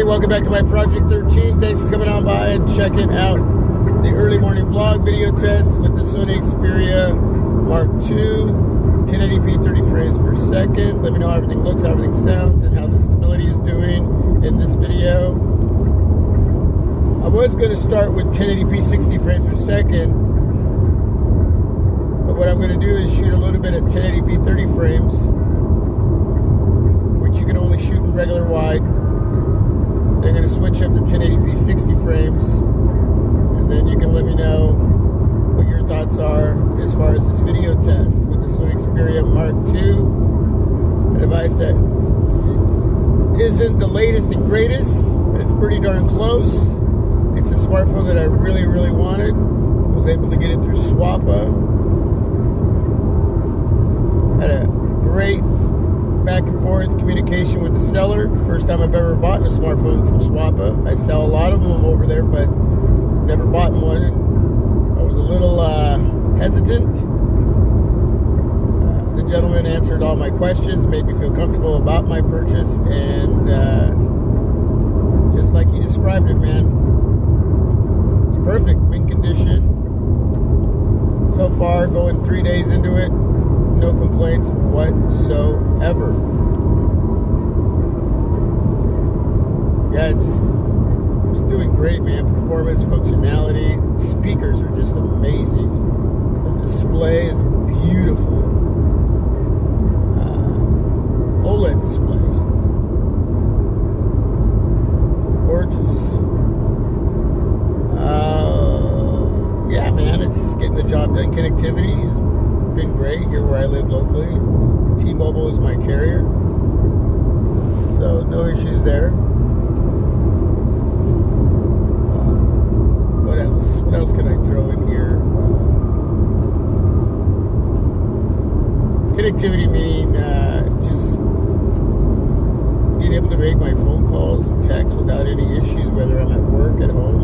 Hey, welcome back to my Project 13. Thanks for coming on by and checking out the early morning vlog video test with the Sony Xperia Mark II, 1080p 30 frames per second. Let me know how everything looks, how everything sounds, and how the stability is doing in this video. I was going to start with 1080p 60 frames per second, but what I'm going to do is shoot a little bit at 1080p 30 frames, which you can only shoot in regular wide. They're going to switch up to 1080p 60 frames, and then you can let me know what your thoughts are as far as this video test with the Sony Xperia Mark II, a device that isn't the latest and greatest, but it's pretty darn close. It's a smartphone that I really, really wanted. I was able to get it through Swappa. Had a great back and forth communication with the seller. First time I've ever bought a smartphone from Swappa. I sell a lot of them over there, but never bought one. And I was a little hesitant. The gentleman answered all my questions, made me feel comfortable about my purchase, and just like he described it, man, it's perfect, mint condition. So far, going 3 days into it, no complaints whatsoever. Yeah, it's doing great, man. Performance, functionality, speakers are just amazing. The display is beautiful. OLED display, gorgeous. Yeah, man, it's just getting the job done. Connectivity has been great here where I live locally. T-Mobile is my carrier, so no issues there. What else? What else can I throw in here? Connectivity meaning just being able to make my phone calls and texts without any issues, whether I'm at work, at home,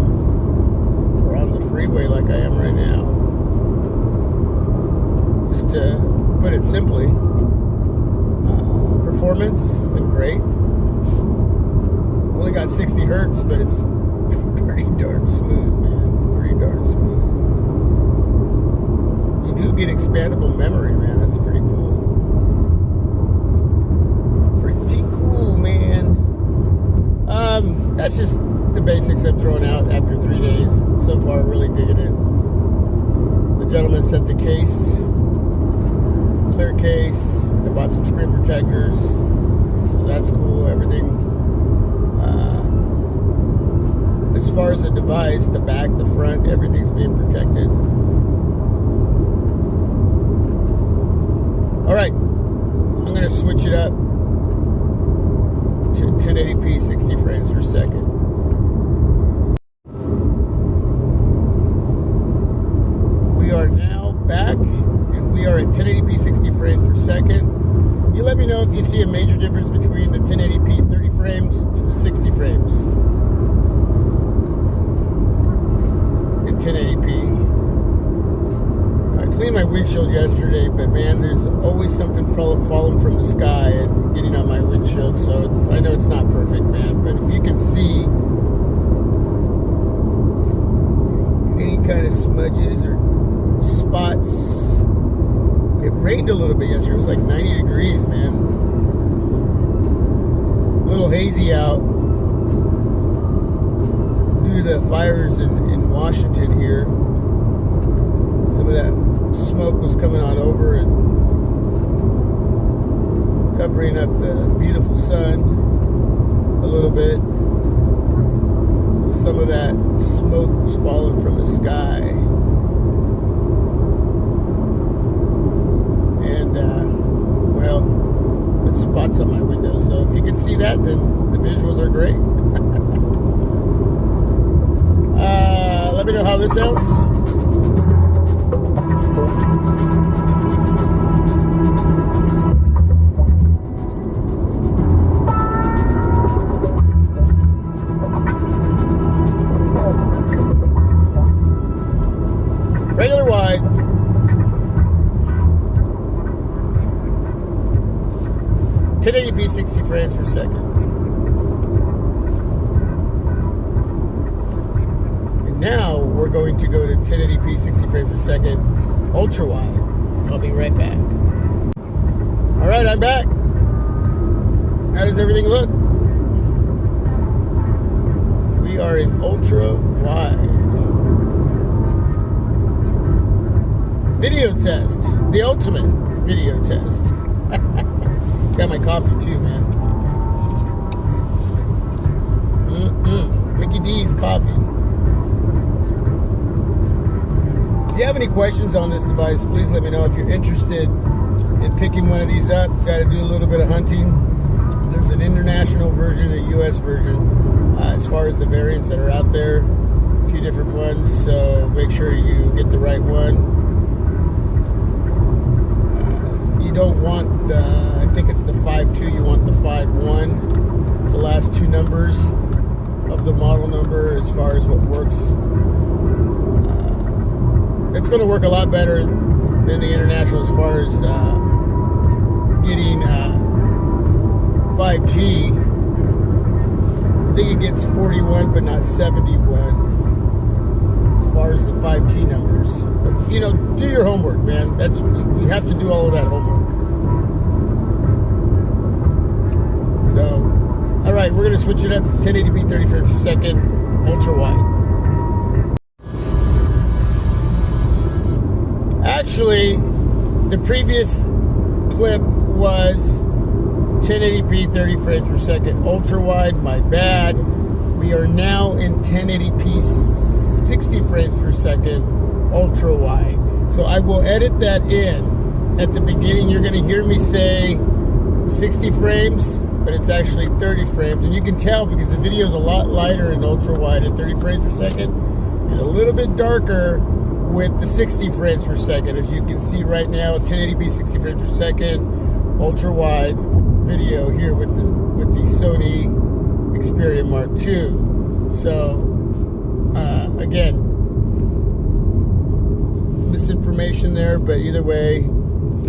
or on the freeway like I am right now. Just to put it simply, performance has been great. Only got 60 hertz, but it's pretty darn smooth, man. Pretty darn smooth. You do get expandable memory, man. That's pretty cool. Pretty cool, man. That's just the basics I'm throwing out after 3 days. So far, really digging it. The gentleman sent the case. Clear case. I bought some screen protectors, so that's cool. Everything as far as the device, the back, the front, everything's being protected. Alright, I'm going to switch it up to 1080p 60 frames per second. We are now back, and we are at 1080p 60 frames per second. You let me know if you see a major difference between the 1080p 30 frames to the 60 frames in 1080p. I cleaned my windshield yesterday, but man, there's always something falling from the sky and getting on my windshield, so I know it's not perfect, man, but if you can see any kind of smudges or spots. It rained a little bit yesterday. It was like 90 degrees, man. A little hazy out due to the fires in Washington here. Some of that smoke was coming on over and covering up the beautiful sun a little bit. So some of that smoke was falling from the sky. And, well, put spots on my window. So if you can see that, then the visuals are great. Let me know how this sounds. Regular wide. 1080p 60 frames per second. Now we're going to go to 1080p 60 frames per second ultra wide. I'll be right back. All right, I'm back. How does everything look? We are in ultra wide. Video test. The ultimate video test. Got my coffee too, man. Mickey D's coffee. If you have any questions on this device, please let me know. If you're interested in picking one of these up, got to do a little bit of hunting. There's an international version, a US version, as far as the variants that are out there. A few different ones, so make sure you get the right one. You don't want the, I think it's the 5.2, you want the 5.1, the last two numbers of the model number as far as what works. It's going to work a lot better than the international as far as getting 5G. I think it gets 41 but not 71 as far as the 5G numbers. But, you know, do your homework, man. That's, you have to do all of that homework. So, all right, we're going to switch it up. 1080p 30 frames per second, ultra wide. Actually, the previous clip was 1080p 30 frames per second, ultra wide. My bad. We are now in 1080p 60 frames per second, ultra wide. So I will edit that in. At the beginning, you're going to hear me say 60 frames. But it's actually 30 frames, and you can tell because the video is a lot lighter in ultra wide at 30 frames per second and a little bit darker with the 60 frames per second. As you can see right now, 1080p 60 frames per second ultra wide video here with the Sony Xperia Mark II. So again, misinformation there, but either way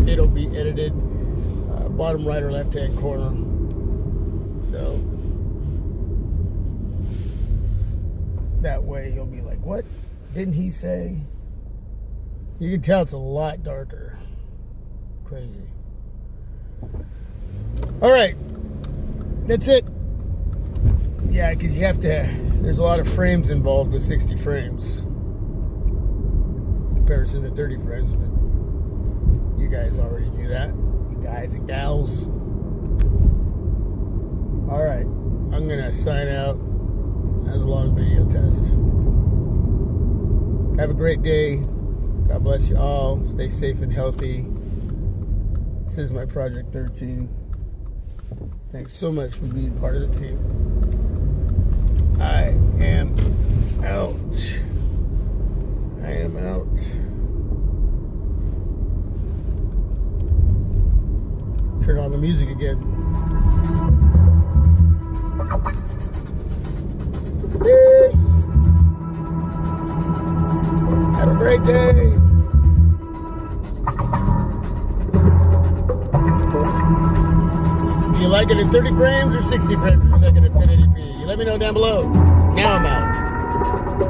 it'll be edited bottom right or left hand corner. So that way you'll be like, what didn't he say? You can tell it's a lot darker. Crazy. All right, that's it. Yeah, because you have to, there's a lot of frames involved with 60 frames in comparison to 30 frames, but you guys already knew that, you guys and gals. All right, I'm gonna sign out. That was a long video test. Have a great day. God bless you all. Stay safe and healthy. This is my Project 13. Thanks so much for being part of the team. I am out. I am out. Turn on the music again. Peace. Have a great day. Do you like it at 30 frames or 60 frames per second at 1080p? You let me know down below. Now I'm out.